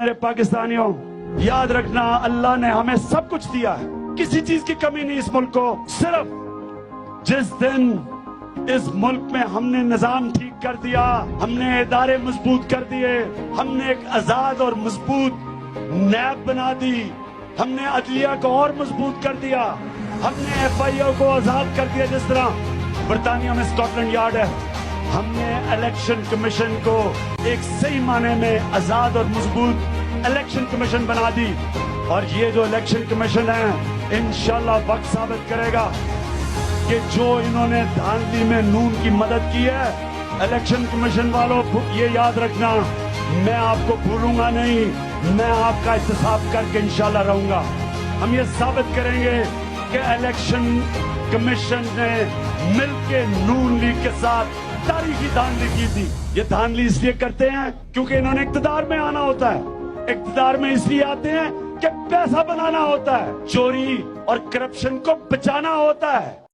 میرے پاکستانیوں، یاد رکھنا اللہ نے ہمیں سب کچھ دیا ہے، کسی چیز کی کمی نہیں اس ملک کو۔ صرف جس دن اس ملک میں ہم نے نظام ٹھیک کر دیا، ہم نے ادارے مضبوط کر دیے، ہم نے ایک آزاد اور مضبوط نیب بنا دی، ہم نے عدلیہ کو اور مضبوط کر دیا، ہم نے ایف آئی او کو آزاد کر دیا، جس طرح برطانیہ میں اسکاٹ لینڈ یارڈ ہے، ہم نے الیکشن کمیشن کو ایک صحیح معنی میں آزاد اور مضبوط الیکشن کمیشن بنا دی۔ اور یہ جو الیکشن کمیشن ہے انشاءاللہ وقت ثابت کرے گا کہ جو انہوں نے دھاندلی میں نون کی مدد کی ہے، الیکشن کمیشن والوں یہ یاد رکھنا، میں آپ کو بھولوں گا نہیں، میں آپ کا احتساب کر کے انشاءاللہ رہوں گا۔ ہم یہ ثابت کریں گے کہ الیکشن کمیشن نے مل کے نون لیگ کے ساتھ تاریخی دھاندلی کی تھی۔ یہ دھاندلی اس لیے کرتے ہیں کیونکہ انہوں نے اقتدار میں آنا ہوتا ہے، اقتدار میں اس لیے آتے ہیں کہ پیسہ بنانا ہوتا ہے، چوری اور کرپشن کو بچانا ہوتا ہے۔